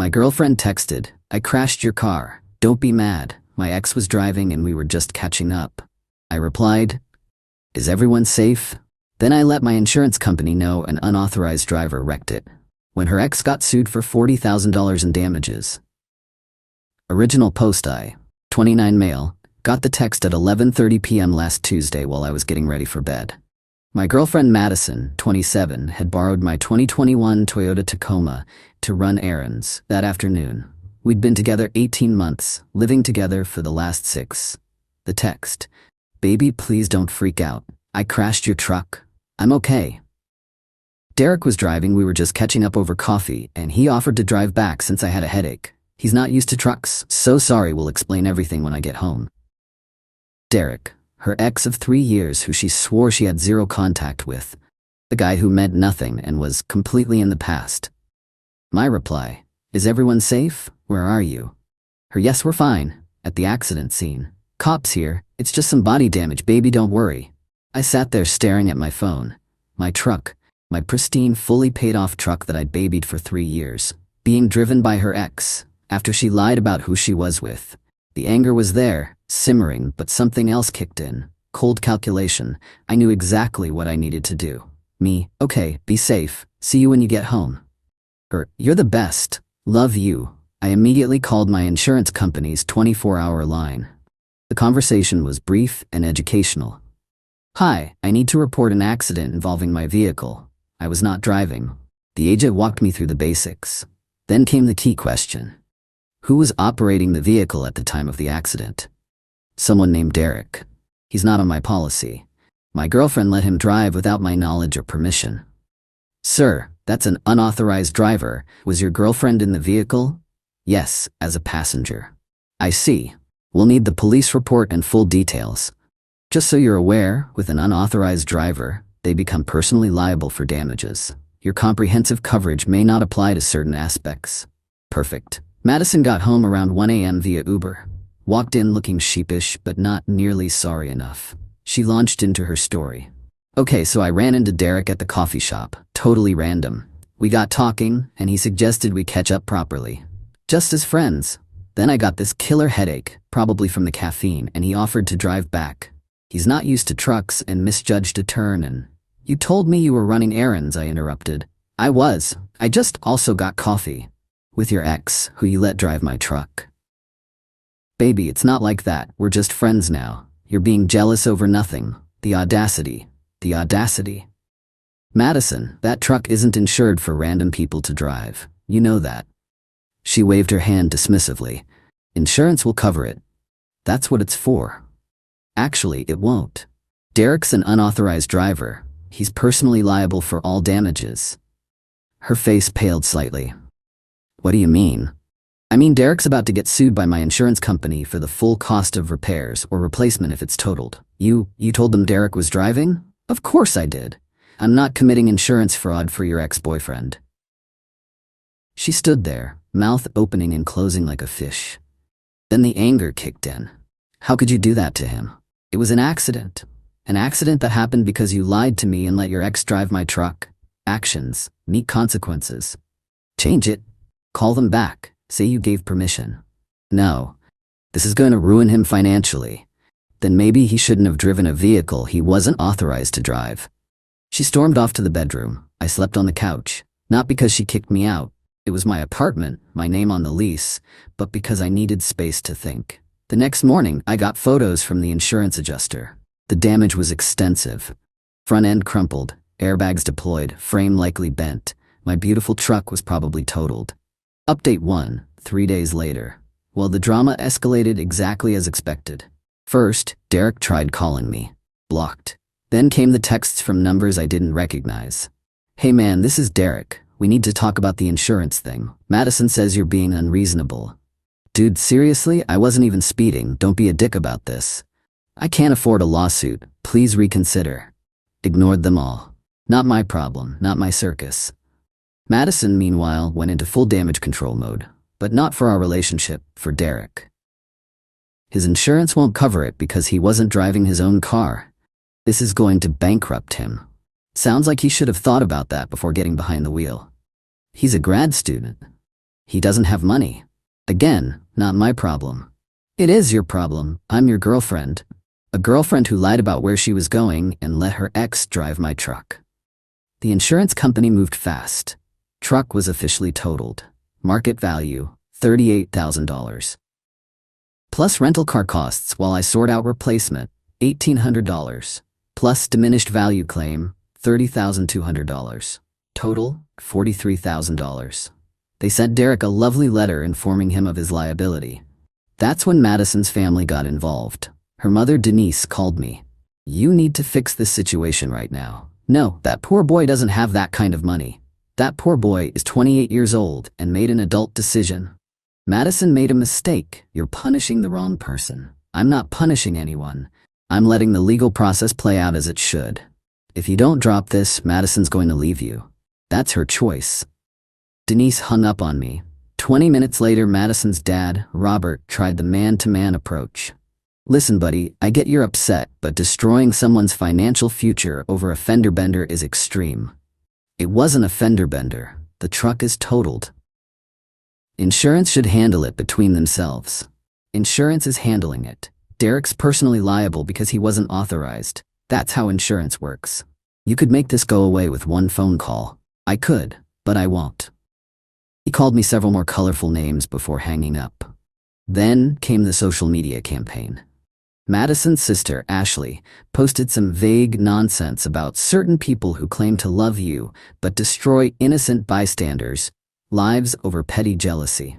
My girlfriend texted, "I crashed your car. Don't be mad. My ex was driving and we were just catching up." I replied, "Is everyone safe?" Then I let my insurance company know an unauthorized driver wrecked it, when her ex got sued for $40,000 in damages. Original post: I, 29 male, got the text at 11:30 p.m. last Tuesday while I was getting ready for bed. My girlfriend Madison, 27, had borrowed my 2021 Toyota Tacoma to run errands that afternoon. We'd been together 18 months, living together for the last 6. The text: "Baby, please don't freak out. I crashed your truck. I'm okay." Derek was driving, we were just catching up over coffee, and he offered to drive back since I had a headache. He's not used to trucks, so sorry, we'll explain everything when I get home. Derek, her ex of 3 years who she swore she had zero contact with. The guy who meant nothing and was completely in the past. My reply: "Is everyone safe? Where are you?" Her: "Yes, we're fine. At the accident scene. Cops here. It's just some body damage, baby, don't worry." I sat there staring at my phone. My truck, my pristine, fully paid off truck that I'd babied for 3 years, being driven by her ex, after she lied about who she was with. The anger was there, simmering, but something else kicked in. Cold calculation. I knew exactly what I needed to do. Me: "Okay, be safe. See you when you get home." Her: "You're the best. Love you." I immediately called my insurance company's 24-hour line. The conversation was brief and educational. "Hi, I need to report an accident involving my vehicle. I was not driving." The agent walked me through the basics. Then came the key question. Who was operating the vehicle at the time of the accident? Someone named Derek. He's not on my policy. My girlfriend let him drive without my knowledge or permission. "Sir, that's an unauthorized driver. Was your girlfriend in the vehicle?" "Yes, as a passenger." "I see. We'll need the police report and full details. Just so you're aware, with an unauthorized driver, they become personally liable for damages. Your comprehensive coverage may not apply to certain aspects." Perfect. Madison got home around 1 a.m. via Uber. Walked in looking sheepish but not nearly sorry enough. She launched into her story. "Okay, so I ran into Derek at the coffee shop. Totally random. We got talking, and he suggested we catch up properly. Just as friends. Then I got this killer headache, probably from the caffeine, and he offered to drive back. He's not used to trucks and misjudged a turn and—" "You told me you were running errands," I interrupted. "I was. I just also got coffee. With your ex, who you let drive my truck." "Baby, it's not like that. We're just friends now. You're being jealous over nothing. The audacity. The audacity." "Madison, that truck isn't insured for random people to drive. You know that." She waved her hand dismissively. "Insurance will cover it. That's what it's for." "Actually, it won't. Derek's an unauthorized driver. He's personally liable for all damages." Her face paled slightly. "What do you mean?" "I mean, Derek's about to get sued by my insurance company for the full cost of repairs or replacement if it's totaled." You told them Derek was driving?" "Of course I did. I'm not committing insurance fraud for your ex-boyfriend." She stood there, mouth opening and closing like a fish. Then the anger kicked in. "How could you do that to him? It was an accident. An accident that happened because you lied to me and let your ex drive my truck. Actions meet consequences. Change it. Call them back. Say you gave permission." "No. This is going to ruin him financially." "Then maybe he shouldn't have driven a vehicle he wasn't authorized to drive." She stormed off to the bedroom. I slept on the couch. Not because she kicked me out. It was my apartment, my name on the lease, but because I needed space to think. The next morning, I got photos from the insurance adjuster. The damage was extensive. Front end crumpled, airbags deployed, frame likely bent. My beautiful truck was probably totaled. Update 1, 3 days later. Well, the drama escalated exactly as expected. First, Derek tried calling me. Blocked. Then came the texts from numbers I didn't recognize. "Hey man, this is Derek. We need to talk about the insurance thing. Madison says you're being unreasonable." "Dude, seriously? I wasn't even speeding. Don't be a dick about this. I can't afford a lawsuit. Please reconsider." Ignored them all. Not my problem, not my circus. Madison, meanwhile, went into full damage control mode. But not for our relationship, for Derek. His insurance won't cover it because he wasn't driving his own car. This is going to bankrupt him. Sounds like he should have thought about that before getting behind the wheel. He's a grad student. He doesn't have money. Again, not my problem. It is your problem. I'm your girlfriend. A girlfriend who lied about where she was going and let her ex drive my truck. The insurance company moved fast. Truck was officially totaled. Market value, $38,000. Plus rental car costs while I sort out replacement, $1,800. Plus diminished value claim, $30,200. Total, $43,000. They sent Derek a lovely letter informing him of his liability. That's when Madison's family got involved. Her mother Denise called me. You need to fix this situation right now. No, that poor boy doesn't have that kind of money. That poor boy is 28 years old and made an adult decision. Madison made a mistake. You're punishing the wrong person. I'm not punishing anyone. I'm letting the legal process play out as it should. If you don't drop this, Madison's going to leave you. That's her choice. Denise hung up on me. 20 minutes later, Madison's dad, Robert, tried the man-to-man approach. Listen, buddy, I get you're upset, but destroying someone's financial future over a fender bender is extreme. It wasn't a fender bender. The truck is totaled. Insurance should handle it between themselves. Insurance is handling it. Derek's personally liable because he wasn't authorized. That's how insurance works. You could make this go away with one phone call. I could, but I won't. He called me several more colorful names before hanging up. Then came the social media campaign. Madison's sister, Ashley, posted some vague nonsense about certain people who claim to love you but destroy innocent bystanders' lives over petty jealousy.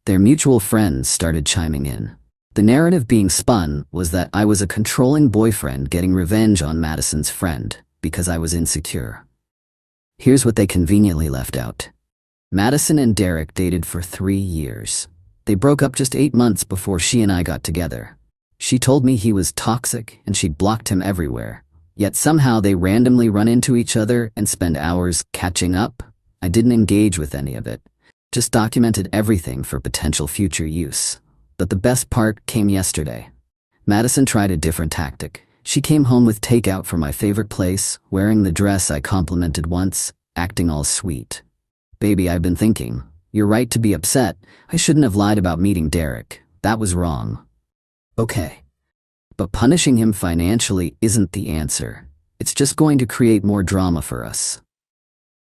Their mutual friends started chiming in. The narrative being spun was that I was a controlling boyfriend getting revenge on Madison's friend because I was insecure. Here's what they conveniently left out. Madison and Derek dated for 3 years. They broke up just 8 months before she and I got together. She told me he was toxic and she'd blocked him everywhere. Yet somehow they randomly run into each other and spend hours catching up. I didn't engage with any of it. Just documented everything for potential future use. But the best part came yesterday. Madison tried a different tactic. She came home with takeout from my favorite place, wearing the dress I complimented once, acting all sweet. Baby, I've been thinking. You're right to be upset. I shouldn't have lied about meeting Derek. That was wrong. Okay. But punishing him financially isn't the answer. It's just going to create more drama for us.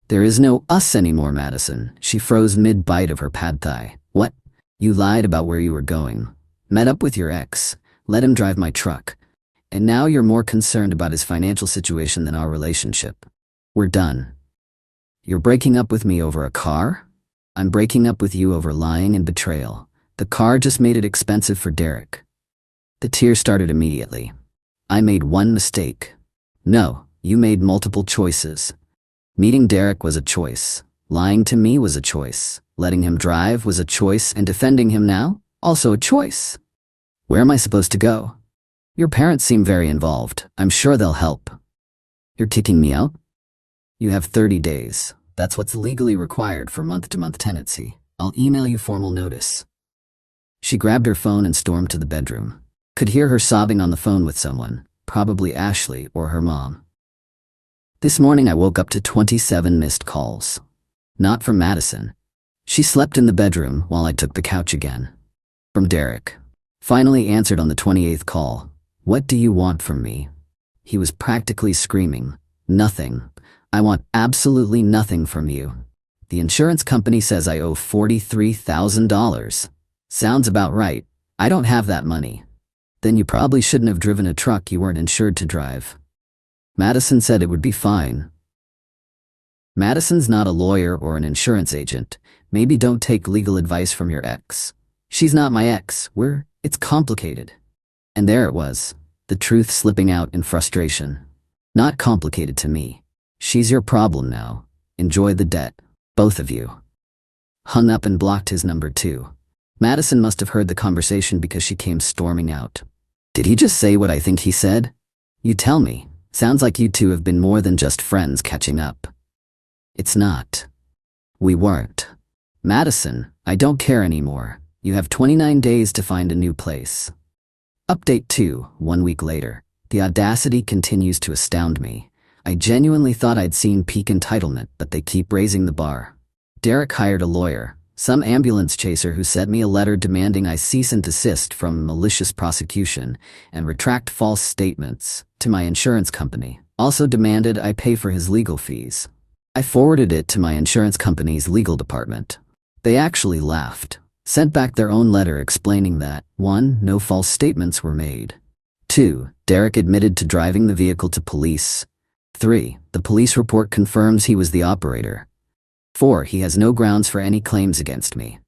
There is no us anymore, Madison. She froze mid-bite of her pad thai. What? You lied about where you were going. Met up with your ex. Let him drive my truck. And now you're more concerned about his financial situation than our relationship. We're done. You're breaking up with me over a car? I'm breaking up with you over lying and betrayal. The car just made it expensive for Derek. The tears started immediately. I made one mistake. No, you made multiple choices. Meeting Derek was a choice. Lying to me was a choice. Letting him drive was a choice, and defending him now? Also a choice. Where am I supposed to go? Your parents seem very involved. I'm sure they'll help. You're kicking me out? You have 30 days. That's what's legally required for month-to-month tenancy. I'll email you formal notice. She grabbed her phone and stormed to the bedroom. Could hear her sobbing on the phone with someone, probably Ashley or her mom. This morning I woke up to 27 missed calls. Not from Madison. She slept in the bedroom while I took the couch again. From Derek. Finally answered on the 28th call. What do you want from me? He was practically screaming. Nothing. I want absolutely nothing from you. The insurance company says I owe $43,000. Sounds about right. I don't have that money. Then you probably shouldn't have driven a truck you weren't insured to drive. Madison said it would be fine. Madison's not a lawyer or an insurance agent. Maybe don't take legal advice from your ex. She's not my ex. It's complicated. And there it was, the truth slipping out in frustration. Not complicated to me. She's your problem now. Enjoy the debt, both of you. Hung up and blocked his number too. Madison must have heard the conversation because she came storming out. Did he just say what I think he said? You tell me. Sounds like you two have been more than just friends catching up. It's not. We weren't. Madison, I don't care anymore. You have 29 days to find a new place. Update 2, 1 week later. The audacity continues to astound me. I genuinely thought I'd seen peak entitlement, but they keep raising the bar. Derek hired a lawyer, some ambulance chaser who sent me a letter demanding I cease and desist from malicious prosecution and retract false statements to my insurance company. Also demanded I pay for his legal fees. I forwarded it to my insurance company's legal department. They actually laughed, sent back their own letter explaining that 1. No false statements were made. 2. Derek admitted to driving the vehicle to police. 3. The police report confirms he was the operator. 4. He has no grounds for any claims against me.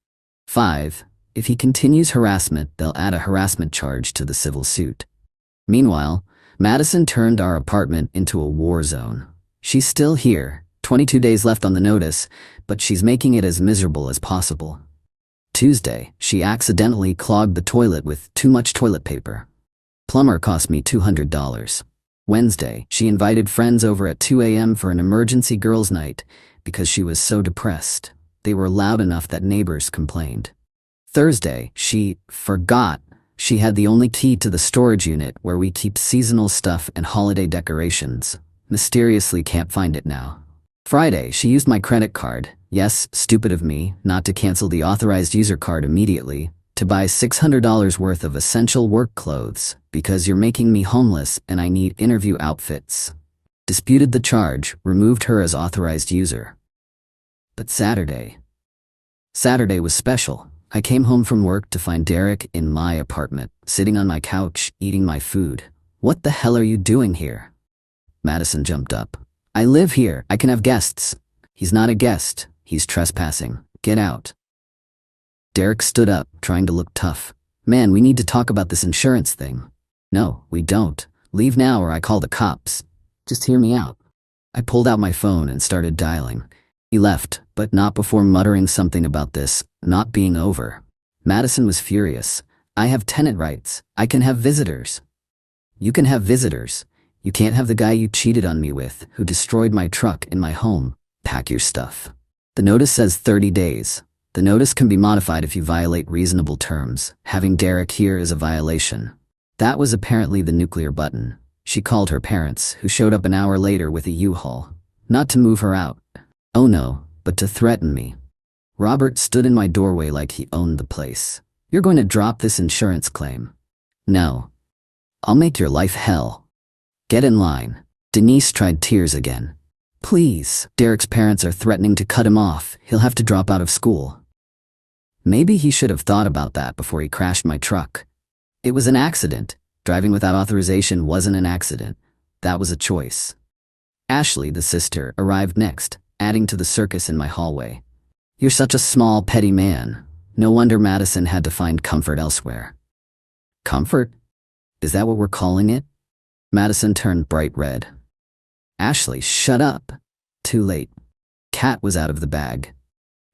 5. If he continues harassment, they'll add a harassment charge to the civil suit. Meanwhile, Madison turned our apartment into a war zone. She's still here, 22 days left on the notice, but she's making it as miserable as possible. Tuesday, she accidentally clogged the toilet with too much toilet paper. Plumber cost me $200. Wednesday, she invited friends over at 2 a.m. for an emergency girls' night because she was so depressed. They were loud enough that neighbors complained. Thursday, she forgot she had the only key to the storage unit where we keep seasonal stuff and holiday decorations. Mysteriously can't find it now. Friday, she used my credit card, yes, stupid of me, not to cancel the authorized user card immediately, to buy $600 worth of essential work clothes because you're making me homeless and I need interview outfits. Disputed the charge, removed her as authorized user. But Saturday was special. I came home from work to find Derek in my apartment, sitting on my couch, eating my food. What the hell are you doing here? Madison jumped up. I live here. I can have guests. He's not a guest. He's trespassing. Get out. Derek stood up, trying to look tough. Man, we need to talk about this insurance thing. No, we don't. Leave now or I call the cops. Just hear me out. I pulled out my phone and started dialing. He left, but not before muttering something about this not being over. Madison was furious. I have tenant rights. I can have visitors. You can have visitors. You can't have the guy you cheated on me with, who destroyed my truck in my home. Pack your stuff. The notice says 30 days. The notice can be modified if you violate reasonable terms. Having Derek here is a violation. That was apparently the nuclear button. She called her parents, who showed up an hour later with a U-Haul. Not to move her out. Oh no, but to threaten me. Robert stood in my doorway like he owned the place. You're going to drop this insurance claim. No. I'll make your life hell. Get in line. Denise tried tears again. Please, Derek's parents are threatening to cut him off. He'll have to drop out of school. Maybe he should have thought about that before he crashed my truck. It was an accident. Driving without authorization wasn't an accident. That was a choice. Ashley, the sister, arrived next, adding to the circus in my hallway. You're such a small, petty man. No wonder Madison had to find comfort elsewhere. Comfort? Is that what we're calling it? Madison turned bright red. Ashley, shut up. Too late. Cat was out of the bag.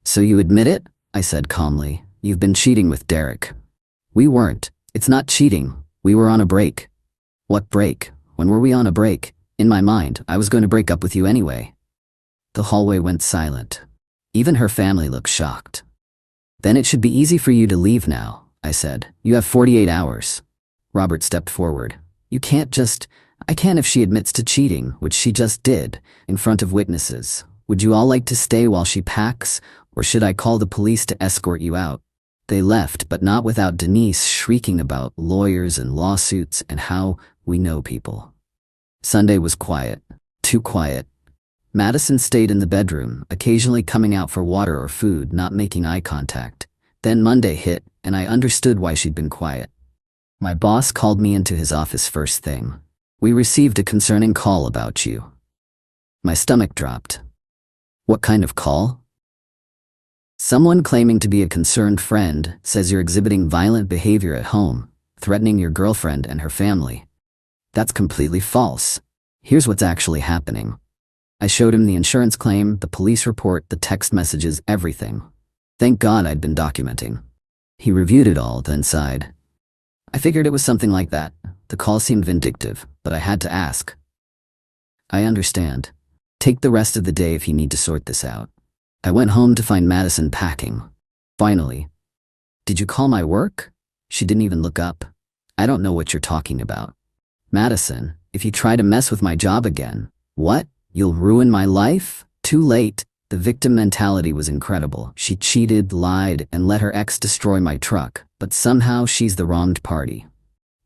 So you admit it? I said calmly. You've been cheating with Derek. We weren't. It's not cheating. We were on a break. What break? When were we on a break? In my mind, I was going to break up with you anyway. The hallway went silent. Even her family looked shocked. Then it should be easy for you to leave now, I said. You have 48 hours. Robert stepped forward. You can't just... I can if she admits to cheating, which she just did, in front of witnesses. Would you all like to stay while she packs, or should I call the police to escort you out? They left, but not without Denise shrieking about lawyers and lawsuits and how we know people. Sunday was quiet. Too quiet. Madison stayed in the bedroom, occasionally coming out for water or food, not making eye contact. Then Monday hit, and I understood why she'd been quiet. My boss called me into his office first thing. We received a concerning call about you. My stomach dropped. What kind of call? Someone claiming to be a concerned friend says you're exhibiting violent behavior at home, threatening your girlfriend and her family. That's completely false. Here's what's actually happening. I showed him the insurance claim, the police report, the text messages, everything. Thank God I'd been documenting. He reviewed it all, then sighed. I figured it was something like that. The call seemed vindictive, but I had to ask. I understand. Take the rest of the day if you need to sort this out. I went home to find Madison packing. Finally. Did you call my work? She didn't even look up. I don't know what you're talking about. Madison, if you try to mess with my job again, what? You'll ruin my life? Too late. The victim mentality was incredible. She cheated, lied, and let her ex destroy my truck, but somehow she's the wronged party.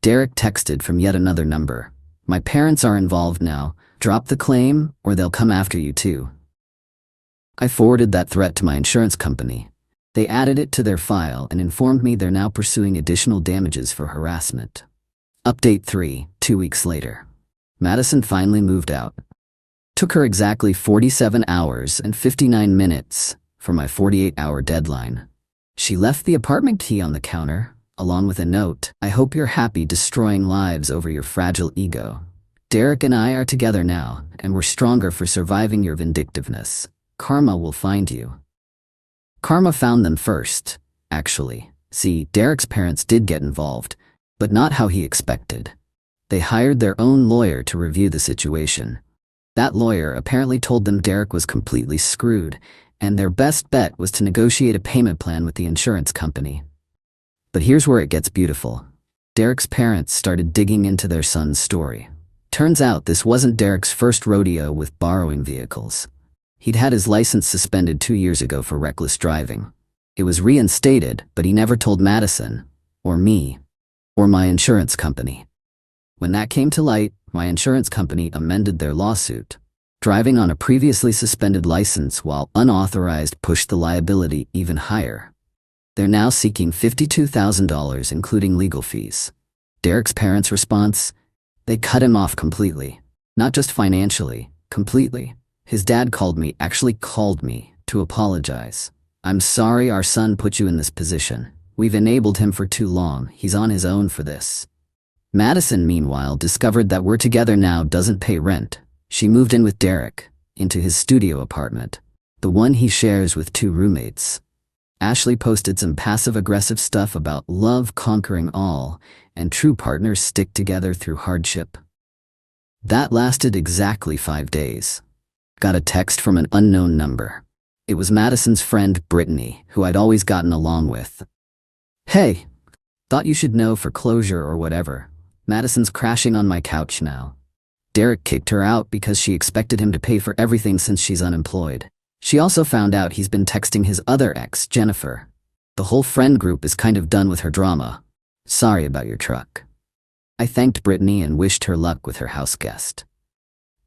Derek texted from yet another number. My parents are involved now. Drop the claim, or they'll come after you too. I forwarded that threat to my insurance company. They added it to their file and informed me they're now pursuing additional damages for harassment. Update 3, 2 weeks later. Madison finally moved out. Took her exactly 47 hours and 59 minutes for my 48-hour deadline. She left the apartment key on the counter, along with a note, "I hope you're happy destroying lives over your fragile ego. Derek and I are together now, and we're stronger for surviving your vindictiveness. Karma will find you." Karma found them first, actually. See, Derek's parents did get involved, but not how he expected. They hired their own lawyer to review the situation. That lawyer apparently told them Derek was completely screwed, and their best bet was to negotiate a payment plan with the insurance company. But here's where it gets beautiful. Derek's parents started digging into their son's story. Turns out this wasn't Derek's first rodeo with borrowing vehicles. He'd had his license suspended 2 years ago for reckless driving. It was reinstated, but he never told Madison, or me, or my insurance company. When that came to light, my insurance company amended their lawsuit. Driving on a previously suspended license while unauthorized pushed the liability even higher. They're now seeking $52,000 including legal fees. Derek's parents' response? They cut him off completely. Not just financially, completely. His dad actually called me, to apologize. "I'm sorry our son put you in this position. We've enabled him for too long. He's on his own for this." Madison, meanwhile, discovered that we're together now doesn't pay rent. She moved in with Derek, into his studio apartment, the one he shares with 2 roommates. Ashley posted some passive-aggressive stuff about love conquering all, and true partners stick together through hardship. That lasted exactly 5 days. Got a text from an unknown number. It was Madison's friend, Brittany, who I'd always gotten along with. "Hey, thought you should know for closure or whatever. Madison's crashing on my couch now. Derek kicked her out because she expected him to pay for everything since she's unemployed. She also found out he's been texting his other ex, Jennifer. The whole friend group is kind of done with her drama. Sorry about your truck." I thanked Brittany and wished her luck with her house guest.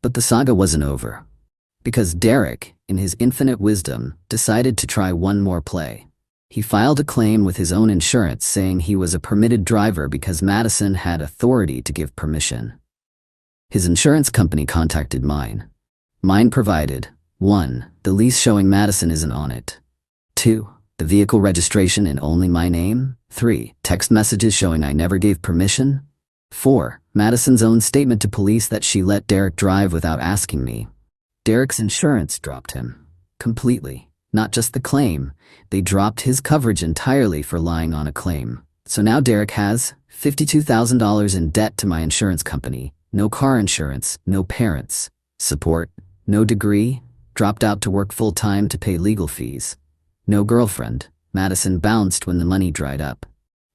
But the saga wasn't over. Because Derek, in his infinite wisdom, decided to try one more play. He filed a claim with his own insurance saying he was a permitted driver because Madison had authority to give permission. His insurance company contacted mine. Mine provided 1. The lease showing Madison isn't on it. 2. The vehicle registration in only my name. 3. Text messages showing I never gave permission. 4. Madison's own statement to police that she let Derek drive without asking me. Derek's insurance dropped him. Completely. Not just the claim. They dropped his coverage entirely for lying on a claim. So now Derek has $52,000 in debt to my insurance company. No car insurance, no parents. Support, no degree. Dropped out to work full-time to pay legal fees. No girlfriend. Madison bounced when the money dried up.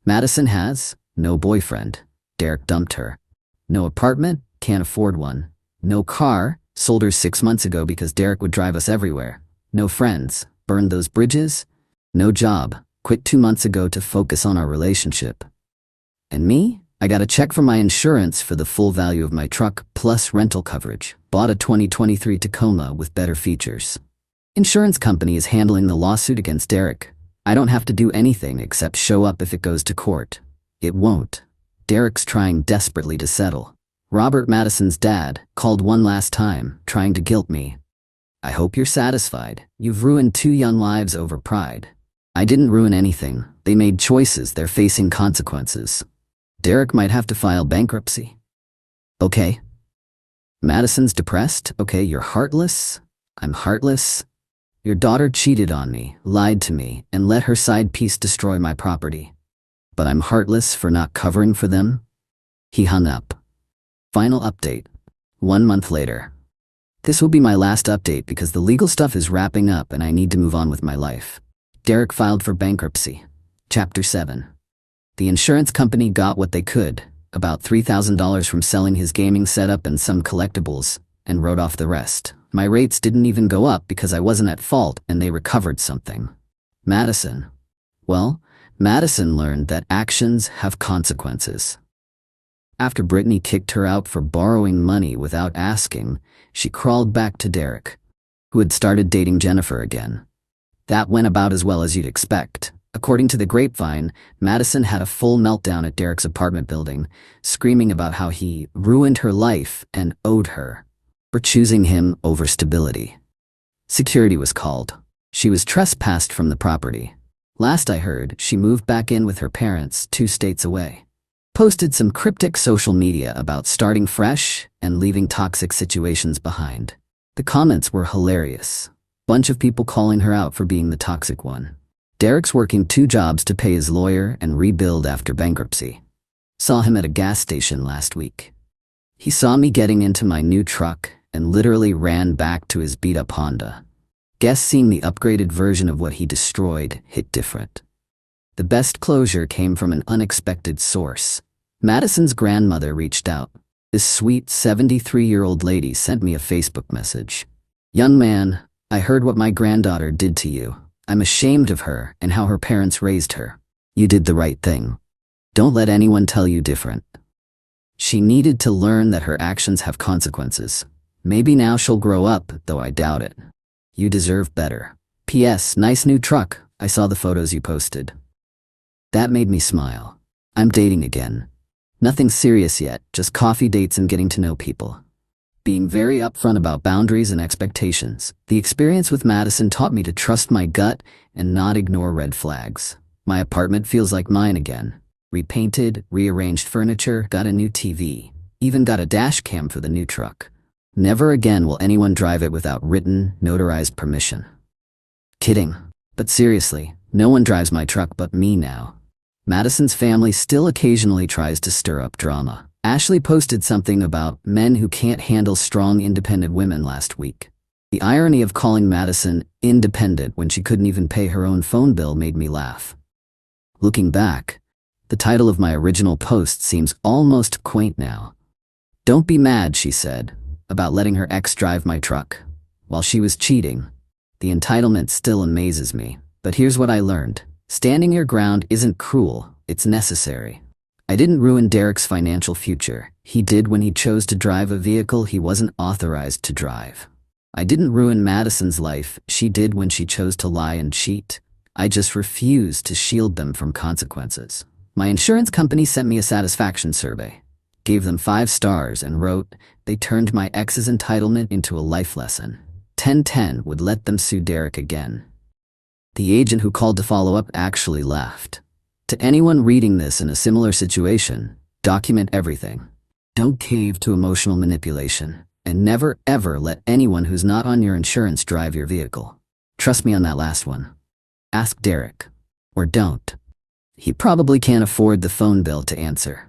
Madison has no boyfriend. Derek dumped her. No apartment, can't afford one. No car, sold her 6 months ago because Derek would drive us everywhere. No friends, burned those bridges. No job, quit 2 months ago to focus on our relationship. And me? I got a check from my insurance for the full value of my truck plus rental coverage. Bought a 2023 Tacoma with better features. Insurance company is handling the lawsuit against Derek. I don't have to do anything except show up if it goes to court. It won't. Derek's trying desperately to settle. Robert Madison's dad called one last time, trying to guilt me. I hope you're satisfied. You've ruined 2 young lives over pride. I didn't ruin anything. They made choices. They're facing consequences. Derek might have to file bankruptcy. Okay. Madison's depressed. Okay, you're heartless. I'm heartless. Your daughter cheated on me, lied to me, and let her side piece destroy my property. But I'm heartless for not covering for them? He hung up. Final update. 1 month later. This will be my last update because the legal stuff is wrapping up and I need to move on with my life. Derek filed for bankruptcy. Chapter 7. The insurance company got what they could, about $3,000 from selling his gaming setup and some collectibles, and wrote off the rest. My rates didn't even go up because I wasn't at fault and they recovered something. Madison. Well, Madison learned that actions have consequences. After Brittany kicked her out for borrowing money without asking, she crawled back to Derek, who had started dating Jennifer again. That went about as well as you'd expect. According to the grapevine, Madison had a full meltdown at Derek's apartment building, screaming about how he ruined her life and owed her for choosing him over stability. Security was called. She was trespassed from the property. Last I heard, she moved back in with her parents 2 states away. Posted some cryptic social media about starting fresh and leaving toxic situations behind. The comments were hilarious. Bunch of people calling her out for being the toxic one. Derek's working 2 jobs to pay his lawyer and rebuild after bankruptcy. Saw him at a gas station last week. He saw me getting into my new truck and literally ran back to his beat-up Honda. Guess seeing the upgraded version of what he destroyed hit different. The best closure came from an unexpected source. Madison's grandmother reached out. This sweet 73-year-old lady sent me a Facebook message. "Young man, I heard what my granddaughter did to you. I'm ashamed of her and how her parents raised her. You did the right thing. Don't let anyone tell you different." She needed to learn that her actions have consequences. Maybe now she'll grow up, though I doubt it. You deserve better. P.S. Nice new truck. I saw the photos you posted. That made me smile. I'm dating again. Nothing serious yet, just coffee dates and getting to know people. Being very upfront about boundaries and expectations. The experience with Madison taught me to trust my gut and not ignore red flags. My apartment feels like mine again. Repainted, rearranged furniture, got a new TV. Even got a dash cam for the new truck. Never again will anyone drive it without written, notarized permission. Kidding. But seriously, no one drives my truck but me now. Madison's family still occasionally tries to stir up drama. Ashley posted something about men who can't handle strong, independent women last week. The irony of calling Madison independent when she couldn't even pay her own phone bill made me laugh. Looking back, the title of my original post seems almost quaint now. "Don't be mad," she said, about letting her ex drive my truck. While she was cheating, the entitlement still amazes me. But here's what I learned. Standing your ground isn't cruel, it's necessary. I didn't ruin Derek's financial future. He did when he chose to drive a vehicle he wasn't authorized to drive. I didn't ruin Madison's life. She did when she chose to lie and cheat. I just refused to shield them from consequences. My insurance company sent me a satisfaction survey. Gave them 5 stars and wrote, they turned my ex's entitlement into a life lesson. 10/10 would let them sue Derek again. The agent who called to follow up actually laughed. To anyone reading this in a similar situation, document everything. Don't cave to emotional manipulation, and never ever let anyone who's not on your insurance drive your vehicle. Trust me on that last one. Ask Derek. Or don't. He probably can't afford the phone bill to answer.